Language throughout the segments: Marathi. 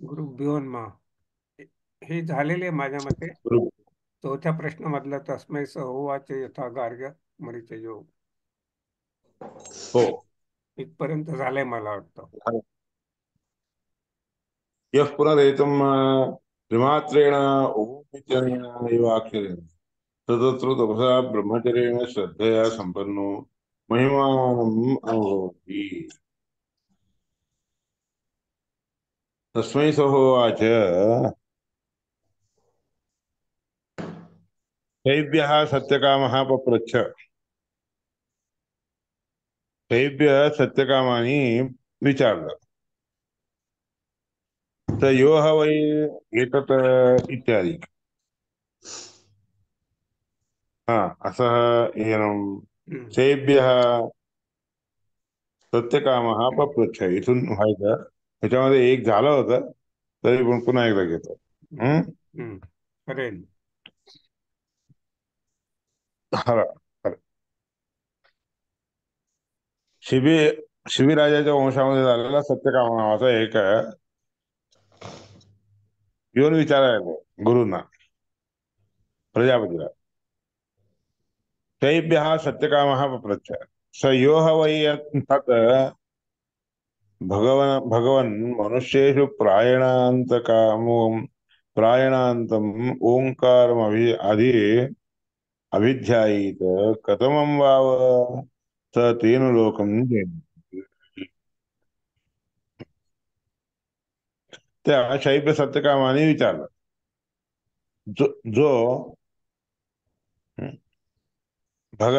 गुरुभ्यो नमः. हे झालेले आहे माझ्या मते. बरोबर. चौथ्या प्रश्नामधलं तस्मै स होवाच यथा गार्ग्य मरीचयो. हो. इथपर्यंत झालंय मला वाटतं. यः पुनरेतं त्रिमात्रेण ओमित्यनेन एव अक्षरेण ततस्तु तपसा ब्रह्मचर्येण श्रद्धया सम्पन्नो महिमानम् अनुभवति। तस्मै स होवाच तेभ्यः सत्यकामः पप्रच्छ। तेभ्यः सत्यकामानि विचारलं। स यो ह वै एतत् इत्यादि हा असः एनं हम्म. तेभ्यः सत्यकामः पप्रच्छ इथून व्हायचं ह्याच्यामध्ये एक झालं होतं तरी पण पुन्हा एकदा घेतो. हम्म. हम्म. हम्म. करेल. खरं खरं. शिबी शिबीराजाच्या वंशामध्ये झालेला सत्यकाम नावाचा एक येऊन विचारायला गुरुंना प्रजापतीला तैभ्यः सत्यकामः पप्रच्छ स यो ह वै तत् भगवन् मनुष्येषु प्रायणान्तम् ओङ्कारमभि अधि अभिध्यायीत कथमं वाव स तेन लोकं जयति. त्या शैब्य सत्यकामाने विचारलं जो जो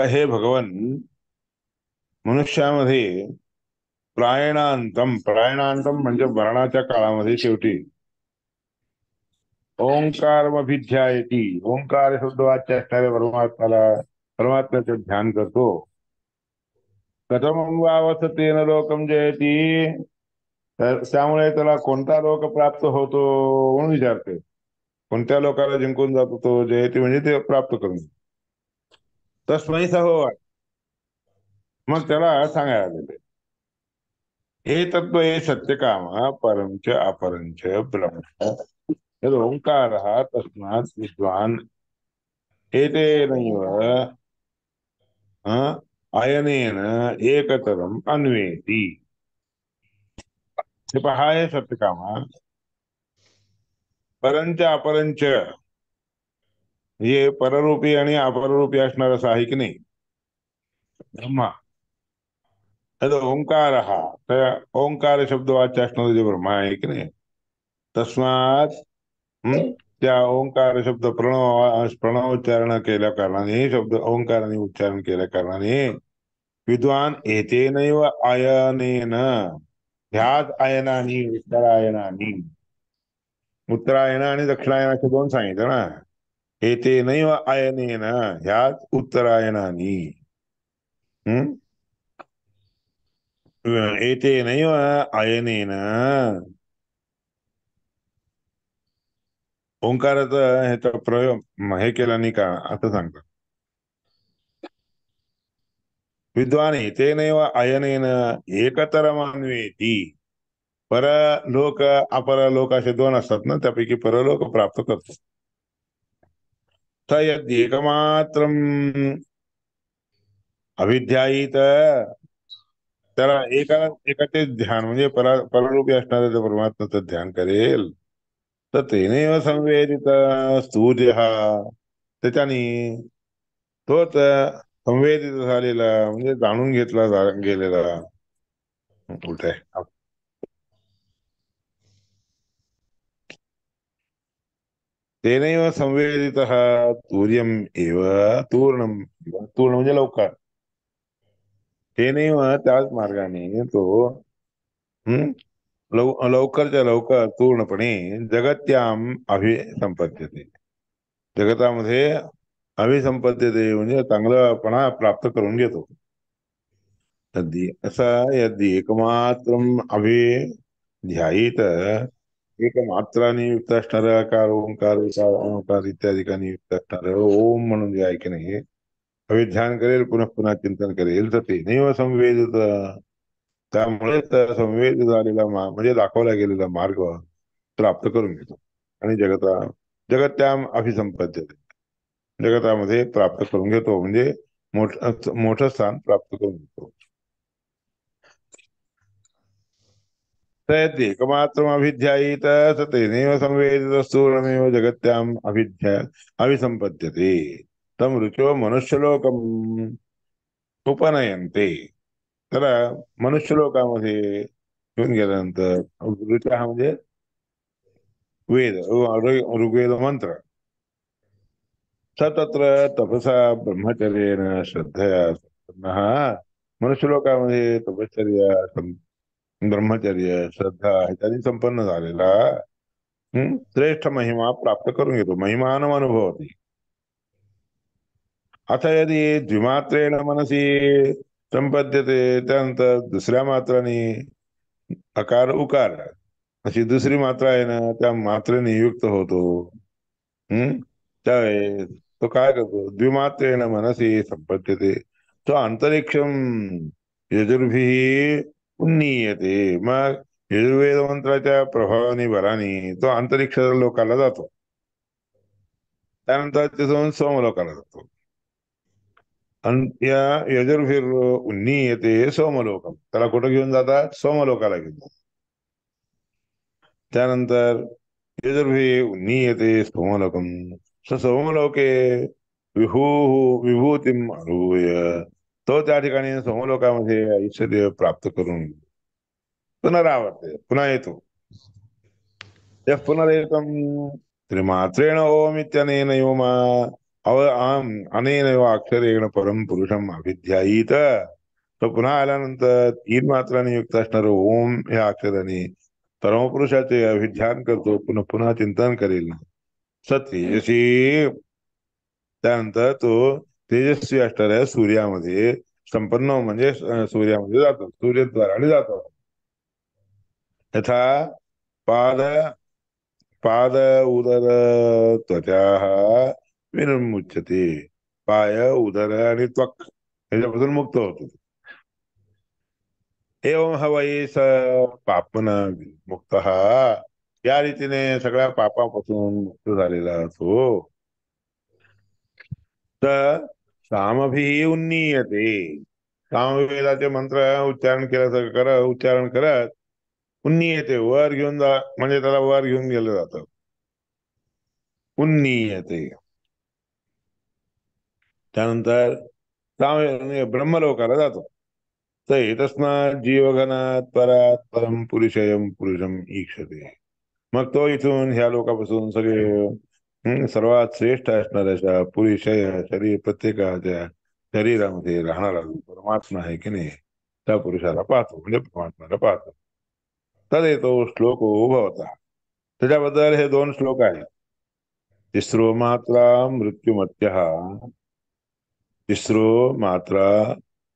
हे भगवन मनुष्यामध्ये प्रायणांतम म्हणजे मरणाच्या काळामध्ये शेवटी ओंकारमभिध्यायती ओंकार शब्दवाच्य असणाऱ्या परमात्म्याचं ध्यान करतो. कथमं वावस तेन लोकम जयती तर त्यामुळे त्याला कोणता लोक प्राप्त होतो म्हणून विचारते. कोणत्या लोकाला जिंकून जातो तो जयती म्हणजे ते प्राप्त करून तस्मै स होवाच. मग त्याला सांगायला लागले एतद्वये सत्यकाम परंच अपरंच ब्रह्म यद् ओंकारः तस्मात् विद्वान् एतेनैव अयनेन एकतरम् अन्वेति. हे पहा हे सत्यकाम परंच अपरंच हे पररूपी आणि अपररूपी असणार असं आहे की नाही. ब्रह्मा यद् ओंकारः त्या ओंकार शब्दवाच्य असणारा जे ब्रह्मा आहे की नाही तस्मात त्या ओंकार शब्द प्रणवोच्चारण केल्या कारणाने शब्द ओंकाराने उच्चारण केल्या कारणाने विद्वान एतेनैव आयनेन ह्याच आयनानी उत्तरायण आणि दक्षिणायनाचे दोन सांगितलं ना. एतेनैव आयनेन ह्याच उत्तरायणानी हम्म एतेनैव आयनेन ओंकाराचं ह्याचा प्रयोग हे केला नाही का असं सांगतात विद्वान तेनैव अयनेन एकतरमन्वेती. परलोक अपरलोक असे दोन असतात ना त्यापैकी परलोक प्राप्त करतो. तर एकमात्रम अभिध्यायीत त्याला एकाचे ध्यान म्हणजे पररूपी असणाऱ्या परमात्म्याचं ध्यान करेल तर तेनेव संवेदित सूर्य त्याच्यानी तोच संवेदित झालेला म्हणजे जाणून घेतला गेलेला उलट आहे. तेनैव संवेदितः तूर्यम् एव तूर्णम् तूर्ण म्हणजे लवकर तेनैव त्याच मार्गाने तो हम्म लवकरच्या लवकर पूर्णपणे जगत्याम अभिसंपद्यते जगतामध्ये अभिसंपद्यते म्हणजे चांगलंपणा प्राप्त करून घेतो. यदि असा यदि एकमात्रम अभिध्यायीत एकमात्राने युक्त असणार आकार ओंकार विकार ओंकार इत्यादिकांनी युक्त असणार ओम म्हणून जे आहे की नाही अभिध्यान करेल पुन्हा पुन्हा चिंतन करेल तर ते नैव संवेदित त्यामुळे संवेद झालेला म्हणजे दाखवला गेलेला मार्ग प्राप्त करून घेतो. आणि जगत्याम अभिसंपद्यते, जगतामध्ये प्राप्त करून घेतो म्हणजे मोठं स्थान प्राप्त करून घेतो. तयद्येकमात्रमभिध्यायीत स तेनैव संवेदित स्थूलमेव जगत्याम अभिसंपद्यते तम ऋचो मनुष्यलोकम उपनयन्ते. तर मनुष्यलोकामध्ये घेऊन गेल्यानंतर ऋचा हा म्हणजे वेद, ऋग्वेद मंत्र. स तत्र तपसा ब्रह्मचर्येण श्रद्धया संपन्नः, मनुष्यलोकामध्ये तपश्चर्या, ब्रह्मचर्य, श्रद्धा ह्याच्यानी संपन्न झालेला श्रेष्ठ महिमा प्राप्त करून घेतो, महिमानम अनुभवती. अथ यदि द्विमात्रेण मनसी संपद्यते, त्यानंतर दुसऱ्या मात्राने अकार उकार अशी दुसरी मात्रा आहे ना, त्या मात्रेने युक्त होतो. हम्म त्यावेळेस तो काय करतो, द्विमात्रेण मनसी संपद्यते, तो अंतरिक्षम यजुर्भिः उन्नीयते. मग यजुर्वेद मंत्राच्या प्रभावाने बराने तो अंतरिक्ष लोकाला जातो, त्यानंतर तिथून सोमलोकाला जातो. या यजुर्भिर उन्नीयते सोमलोकम, त्याला कुठं घेऊन जातात, सोमलोकाला घेऊन जातात. त्यानंतर यजुर्भिः उन्नीयते सोमलोकम, स सोमलोके विभू विभूतीम अनुभूय, तो त्या ठिकाणी सोमलोकामध्ये ऐश्वर्य प्राप्त करून पुनरावर्ते, पुन्हा येतो. यः पुनरेकं त्रिमात्रेण ओम इत्यनेनैव अनेनैव अक्षरेण परम पुरुषम अभिध्यायीत, तो पुन्हा आल्यानंतर तीन मात्राने युक्त असणार ओम या अक्षराने परमपुरुषाचे अभिध्यान करतो, पुन्हा पुन्हा चिंतन करेल. तेजसी, त्यानंतर तो तेजस्वी असणाऱ्या सूर्यामध्ये संपन्न म्हणजे सूर्यामध्ये जातो, सूर्यद्वाराने जातो. यथा पाद पाद उदर त्वचा विनिर्मुच्यते, पाय उदर आणि त्वक ह्याच्यापासून मुक्त होतो. एवं हवै स पापन मुक्त, या रीतीने सगळ्या पापापासून मुक्त झालेला तो तर सामभिः उन्नीयते, सामवेदाचे मंत्र उच्चारण उच्चारण करत उन्नीयते, वर घेऊन जा म्हणजे त्याला वर घेऊन गेलं जातं, उन्नीयते. त्यानंतर ब्रह्मलोकाला जातो. तर तस्मात् जीवघनात परात परम पुरुषयम पुरुषम ईक्षते, मग तो इथून ह्या लोकापासून सगळे सर्वात श्रेष्ठ असणाऱ्या अशा पुरुषय शरीर, प्रत्येकाच्या शरीरामध्ये राहणारा जो परमात्मा आहे की नाही, त्या पुरुषाला पाहतो म्हणजे परमात्म्याला पाहतो. तदेतो श्लोको भवता, त्याच्याबद्दल हे दोन श्लोक आहेत. तिसरो मात्रा मृत्युमत्यः, तिसरो मात्रा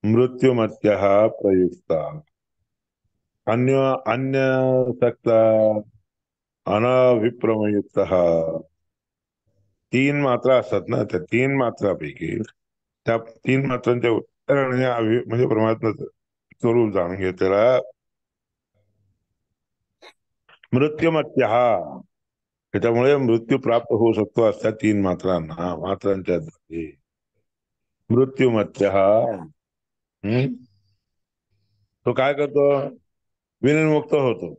मृत्युमत्यः प्रयुक्ता, अन्य अन्य सक्ता अनभिप्रमयुक्त. तीन मात्रा असतात ना, त्या तीन मात्रापैकी त्या तीन मात्रांच्या उत्तराने म्हणजे परमात्म्याचं स्वरूप जाणून घे, त्याला मृत्युमत्य, त्याच्यामुळे मृत्यू प्राप्त होऊ शकतो अशा तीन मात्रांच्या द्वारे मृत्युमत्य. तो काय करतो, विनिर्मुक्त होतो.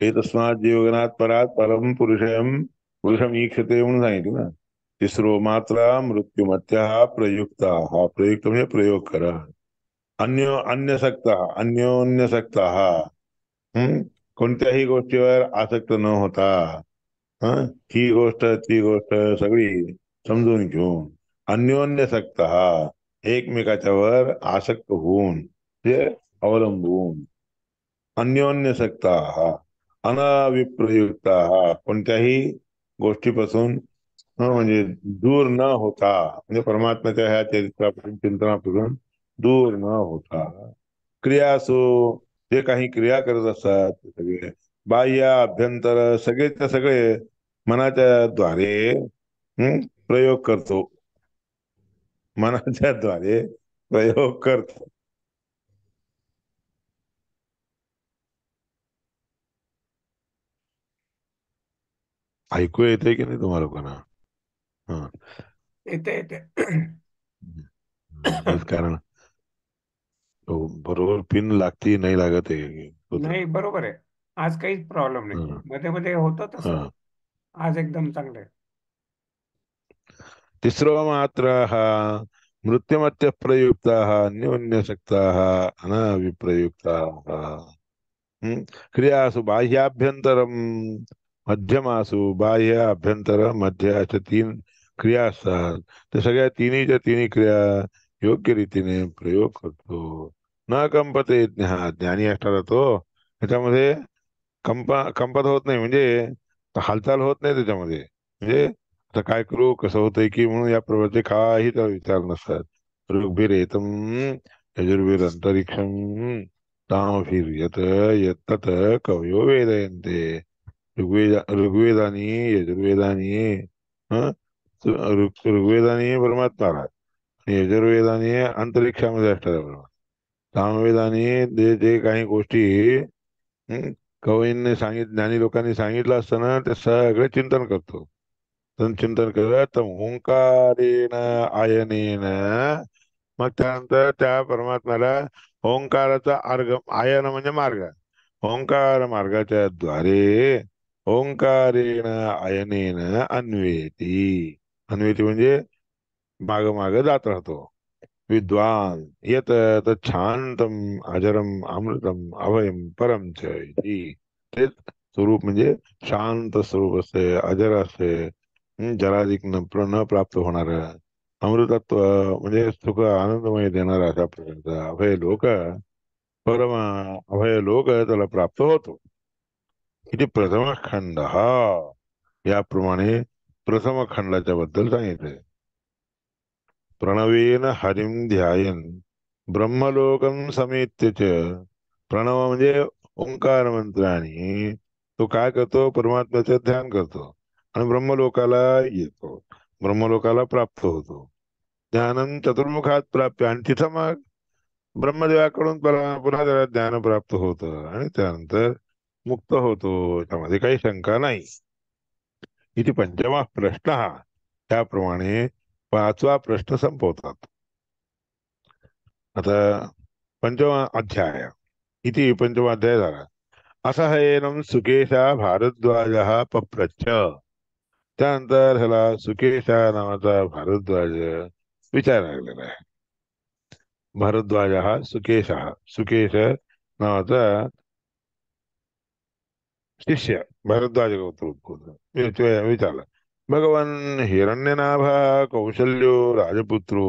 हे तस्मात जीवगनात परात परम पुरुषम ईक्षते म्हणून सांगितलं ना. तिसरो मात्रा मृत्युमत्य प्रयुक्त, हा प्रयुक्त म्हणजे प्रयोग करा. अन्योन्यसक्त, कोणत्याही गोष्टीवर आसक्त न होता, ही गोष्ट ती गोष्ट सगळी समजून घेऊन, अन्योन्यसक्त, एकमेकाच्या वर आसक्त होऊन, ते अवलंबून, अन्योन्यसक्त अनविप्रयुक्त, कोणत्याही गोष्टीपासून म्हणजे दूर न होता, म्हणजे परमात्म्याच्या ह्या चरित्रापासून चिंतनापासून दूर न होता. क्रियासो, जे काही क्रिया करत असतात ते सगळे बाह्य अभ्यंतर सगळेच्या सगळे मनाच्या द्वारे प्रयोग करतो, मनाच्या द्वारे प्रयोग करतो. ऐकू येते की नाही तुम्हाला लोकांना? हा. येते येते. तेच कारण तो बरोबर पिन लागती नाही लागत आहे होत. नाही, बरोबर आहे. आज काहीच प्रॉब्लेम नाही. हा. मध्ये मध्ये होतं तसं. हा. आज एकदम चांगलं आहे. तिसरो मात्रः मृत्युमत्य प्रयुक्ताः अन्योन्यशक्ताः अनाविप्रयुक्ताः। क्रियासु बाह्याभ्यंतरम मध्यमासु बाह्य अभ्यंतर मध्य अशा तीन क्रिया असतात. त्या सगळ्या तिन्हीच्या तिन्ही क्रिया योग्य रीतीने प्रयोग करतो. न कंपते ज्ञा ज्ञानी असणारा तो त्याच्यामध्ये कंपत होत नाही, म्हणजे हालचाल होत नाही त्याच्यामध्ये. म्हणजे आता काय करू कसं होतंय की म्हणून या प्रवृत्ती काही त्याला विचार नसतात. ऋग्भिरेतम यजुर्वेद अंतरिक्षम तामफिर यत यत्तत कवयो वेदयन्ते। ऋग्वेदानी यजुर्वेदानी हं? ऋग्वेदानी परमात्मा आणि यजुर्वेदानी अंतरिक्षामध्ये असतात परमात्मा. सामवेदानी जे जे काही गोष्टी हं, कवींनी ज्ञानी लोकांनी सांगितलं असतं ना ते सगळे चिंतन करतो. चिंतन करत ओंकारेण आयनेन, मग त्यानंतर त्या परमात्म्याला ओंकाराचा अर्घ, आयन म्हणजे मार्ग, ओंकार मार्गाच्या द्वारे ओंकारेण आयनेन अन्वेती. अन्वेती म्हणजे माग माग जात राहतो. विद्वान यत तच्छांतम अजरम अमृतम अभयम परम च इति. तेच स्वरूप म्हणजे शांत स्वरूप असते, अजर असते, जराधिक न प्राप्त होणार अमृतत्व म्हणजे सुख आनंदमय देणारा अशा प्रकारचा अभय लोक, परम अभय लोक त्याला प्राप्त होतो. इथे प्रथम खंड हा याप्रमाणे प्रथम खंडाच्या बद्दल सांगितले. प्रणवेन हरिम ध्यायन ब्रह्मलोकम समेत्य च. प्रणव म्हणजे ओंकार मंत्र, आणि तो काय करतो परमात्म्याचं ध्यान करतो आणि ब्रह्मलोकाला येतो, ब्रह्मलोकाला प्राप्त होतो. ज्ञानम चतुर्मुखात प्राप्त, आणि तिथं मग ब्रह्मदेवाकडून पुन्हा त्याला ज्ञान प्राप्त होतं आणि त्यानंतर मुक्त होतो. त्यामध्ये काही शंका नाही. इथे पंचमा प्रश्न हा, त्याप्रमाणे पाचवा प्रश्न संपवतात. आता पंचमा अध्याय, इति पंचमा अध्याय झाला. असहैनं सुकेशा भारद्वाज पप्रच्छ. त्यानंतर ह्याला सुकेशा नावाचा भारद्वाज विचारायला लागलेला आहे. भारद्वाज हा सुकेश, सुकेश नावाचा शिष्य भारद्वाज विचारला. भगवान हिरण्यनाभा कौशल्यो राजपुत्रो.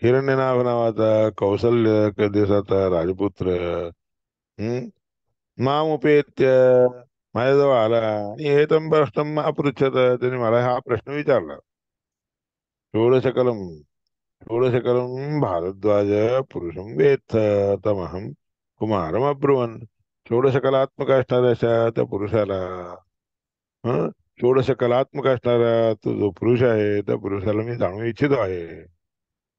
हिरण्यनाभ नावाचा कौशल्य देशाचा राजपुत्र मामुपेत्य माझ्याजवळ आला आणि हेतम प्रश्न अपृच्छत, त्याने मला हा प्रश्न विचारला. षोडशकलम षोडशकलम भारद्वाज पुरुषम वेत्थ तमहम कुमारम अब्रुवन. षोडश कलात्मक असणाऱ्या अशा त्या पुरुषाला, हं षोडश कलात्मक असणारा तो जो पुरुष आहे त्या पुरुषाला मी जाणू इच्छितो आहे,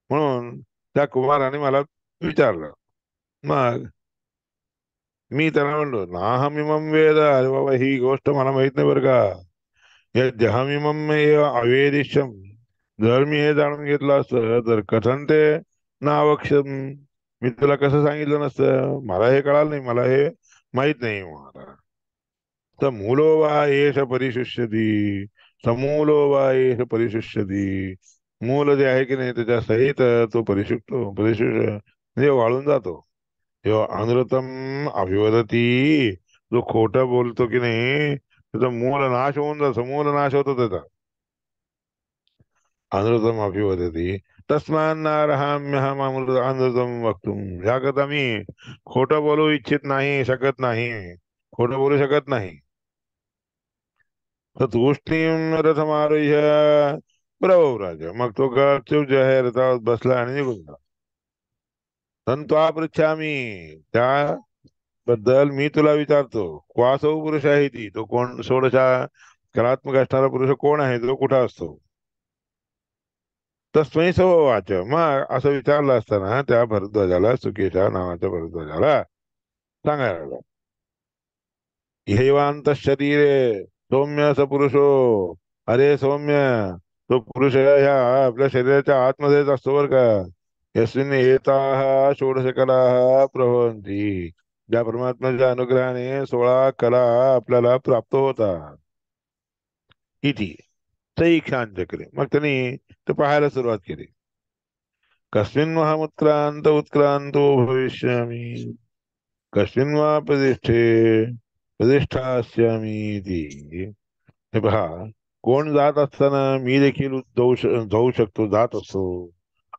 म्हणून त्या कुमाराने मला विचारलं. मग मी त्याला म्हणलो नाहमिमम वेद, अरे बाबा ही गोष्ट मला माहित नाही बरं का. यद्यहमिमम एव अवेदिष्यम, जर मी हे जाणून घेतलं असतं तर कथन ते नावक्षम, मी तुला कसं सांगितलं नसतं. मला हे कळालं नाही, मला हे माहित नाही मला. तर मूलो वा एष परिशिष्यती, समूलो वा एष परिशिष्यती. मूल जे आहे की नाही त्याच्या सहित तो म्हणजे वाळून जातो. तेव्हा अनृतम अभिवदती, जो खोट बोलतो की नाही त्याचा मूल नाश होऊन जातो, मूल नाश होतो त्याचा. अनृतम अभिवदती तस्मान्नारहाम्यहम अमृत अनृतम वक्तुम. याकरता मी खोटं बोलू इच्छित नाही, शकत नाही, खोटं बोलू शकत नाही. तर तूष्णीम रथमारुह्य प्रभुराज, मग तो गपचूप जो आहे रथावर बसला आणि निघून गेला. संत्वा पृच्छामी, त्याबद्दल मी तुला विचारतो. क्वासौ पुरुष आहे ती, तो कोण षोडशा कलात्मक असणारा पुरुष कोण आहे, तो कुठं असतो. तस्मै वाच, मग असं विचारलं असताना त्या भरद्वाजाला, सुकेशा नावाच्या भरद्वाजाला सांगायला लागला. इहैवांत शरीरे सौम्य सपुरुषो. अरे सौम्य, तो पुरुष ह्या आपल्या शरीराच्या आतमध्येच असतो बर का. यस्मिन् एताः षोडश कलाः प्रभवन्ति. ज्या परमात्म्याच्या अनुग्रहाने 16 कला आपल्याला प्राप्त होतात. इति सैक्षांत चक्रे. मग त्यांनी ते पाहायला सुरुवात केली. कस्मिन् महामुत्क्रांत उत्क्रांतो भविष्यामि, कस्मिन् वा प्रतिष्ठे प्रतिष्ठास्यामि इति. हे पहा, कोण जात असताना मी देखील जाऊ शकतो, जात असतो.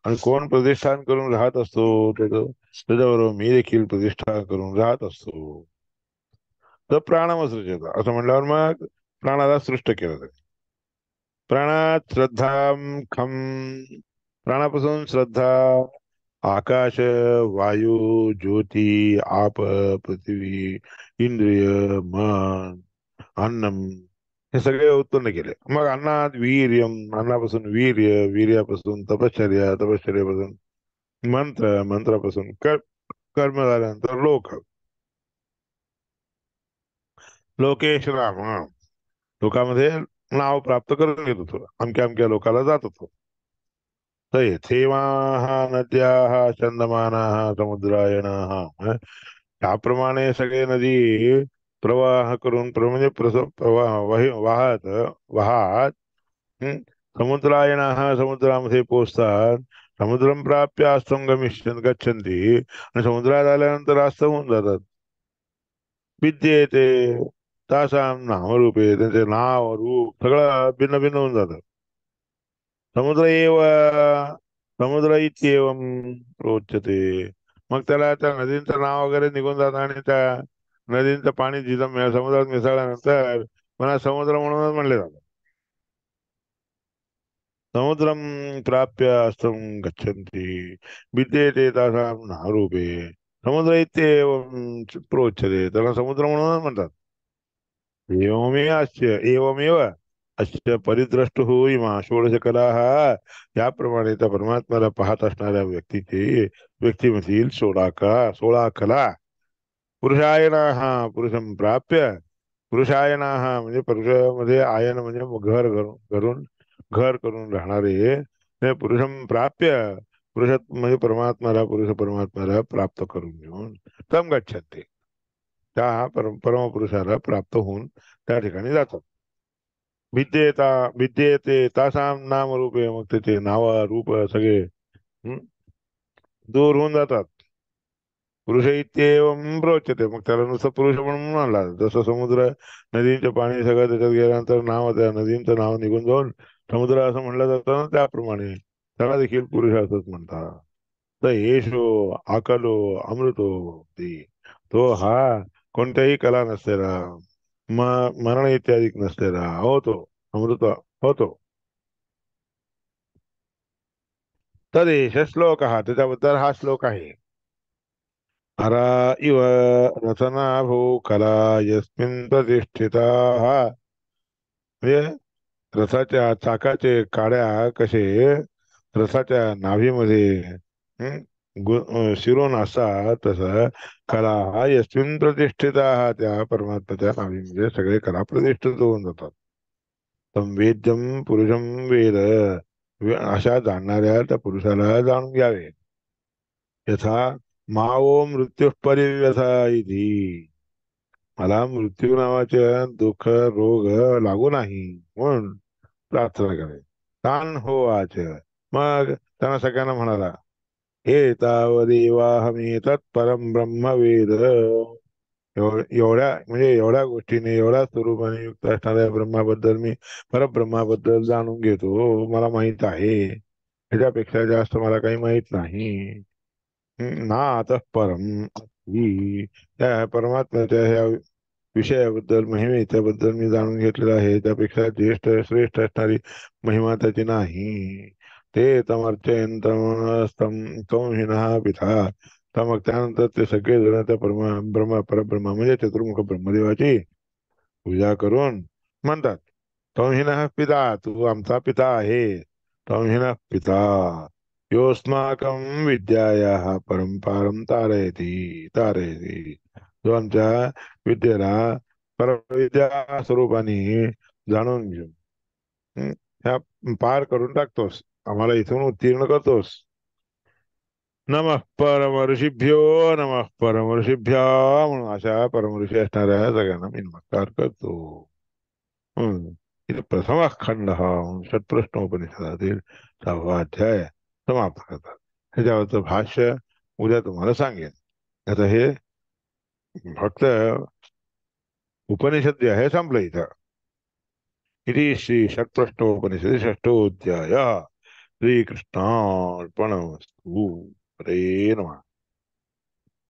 आणि कोण प्रतिष्ठान करून राहत असतो, त्याच्याबरोबर मी देखील प्रतिष्ठा करून राहत असतो. तर प्राणमसृजत असं म्हटल्यावर मग प्राणाला सृष्ट केलं जातं. प्राणात श्रद्धा खम. प्राणापासून श्रद्धा, आकाश, वायू, ज्योती, आप, पृथ्वी, इंद्रिय, मन, अन्नम, हे सगळे उत्पन्न केले. मग अन्नात वीर्यम, अन्नापासून वीर्य, वीर्यापासून तपश्चर्या, तपश्चर्यापासून मंत्र, मंत्रापासून कर्म झाल्यानंतर लोक. लोकेश राम, लोकामध्ये नाव प्राप्त करून घेत होतो, अमक्या अमक्या लोकाला जात होतो. तर यथेवाः नद्याः चंदमानाः समुद्रायणाः, त्याप्रमाणे सगळे नदी प्रवाह करून म्हणजे प्रवाह वाहत वाहत हं, समुद्रायणाः समुद्रामध्ये पोचतात. समुद्रम प्राप्य आस्तं गच्छन्ति, आणि समुद्रात आल्यानंतर आस्त होऊन जातात. विद्येते तासां नामरूपे, त्यांचे नाव रूप सगळं भिन्न भिन्न होऊन जातं. समुद्र एव समुद्र इत्येवम प्रोच्यते. मग त्याला त्या नदींचं नाव वगैरे निघून जातं, आणि त्या नदींचं पाणी जिथं समुद्रात मिसळल्यानंतर मला समुद्र म्हणूनच म्हणले जातं. समुद्रम प्राप्य अस्तं गच्छन्ति, विद्येते तासां नामरूपे. समुद्र इत्येवम प्रोच्यते, त्याला समुद्र म्हणूनच म्हणतात. एवमेव अस्य परिद्रष्टुः इमा षोडशकलाः. याप्रमाणे त्या परमात्म्याला पाहत असणाऱ्या व्यक्तीमधील 16 कला पुरुषायनाः, पुरुषं प्राप्य. पुरुषायनाः म्हणजे पुरुषामध्ये आयन म्हणजे घर घरून घरून घर करून राहणारे. ते पुरुषं प्राप्य, पुरुष म्हणजे परमात्म्याला प्राप्त करून घेऊन तम गच्छन्ति, त्या परमपुरुषाला प्राप्त होऊन त्या ठिकाणी जातात. विद्येता विद्येते तासां नाम रूपे, मग त्याचे नाव रूप सगळे हं, दूर होऊन जातात. पुरुष इत्येवम प्रोच्यते, मग त्याला नुसतं पुरुष म्हणून म्हणला. जसं समुद्र नदींचे पाणी सगळं त्याच्यात गेल्यानंतर नाव त्या नदींचं नाव निघून जाऊन समुद्र असं म्हणलं जातं ना, त्याप्रमाणे त्याला देखील पुरुष असंच म्हणतात. तर येशो आकलो अमृतो ती, तो हा कोणत्याही कला नसलेला, मरण इत्यादी नसलेला होतो, अमृत होतो. तदेश श्लोक, हा त्याच्याबद्दल हा श्लोक आहे. हरा इव रचनाभो कला यस्मिन् प्रतिष्ठिताः. म्हणजे रथाच्या चाकाचे काड्या कसे रथाच्या नाभीमध्ये शिरून असतात, तसं कला यस्मिन् प्रतिष्ठिताः, त्या परमात्म्याच्या नाभीमध्ये सगळे कला प्रतिष्ठित होऊन जातात. तम वेद्यम पुरुषम वेद, अशा जाणणाऱ्या त्या पुरुषाला जाणून घ्यावे. यथा मावो मृत्यू परिव्यथा इति, मला मृत्यू नावाचे दुःख रोग लागू नाही म्हणून प्रार्थना करे. तान हो आज, मग त्यांना सगळ्यांना म्हणाला, हे तावदेवाहमी तत्परम ब्रह्म वेद. एवढ्या म्हणजे एवढ्या गोष्टीने एवढ्या स्वरूपाने युक्त असणाऱ्या ब्रह्माबद्दल मी परब्रह्माबद्दल जाणून घेतो, मला माहित आहे. ह्याच्यापेक्षा जास्त मला काही माहित नाही. नातः परम ही, त्या परमात्म्याच्या ह्या विषयाबद्दल महिमेच्याबद्दल मी जाणून घेतलेलं आहे, त्यापेक्षा ज्येष्ठ श्रेष्ठ असणारी महिमा त्याची नाही. ते तमर्चयंतमस्तंहिनः पिता. तर मग त्यानंतर ते सगळे जण त्या परब्रह्मा म्हणजे चतुर्मुख ब्रह्मदेवाची पूजा करून म्हणतात, तौहिनः पिता, तू आमचा पिता आहे. तौहिनः पिता योस्माकं विद्यायाः परंपारं तारयति तारयति, जो आमच्या विद्येला परविद्या स्वरूपाने जाणून घेऊ. हं? ह्या पार करून टाकतोस, आम्हाला इथून उत्तीर्ण करतोस. नमः परम ऋषीभ्यो, नमः परम ऋषीभ्या, म्हणून अशा परमऋषी असणाऱ्या सगळ्यांना मी नमस्कार करतो. हम्म. इथे प्रथम खंड हा षटप्रश्नोपनिषदातील 6वा अध्याय समाप्त करतात. ह्याच्यावरचं भाष्य उद्या तुम्हाला सांगेन. आता हे फक्त उपनिषद जे आहे संपलं इथं. इति श्री षटप्रश्नोपनिषदि षष्ठोऽध्यायः. श्रीकृष्णार्पणमस्तु. हरे नमः.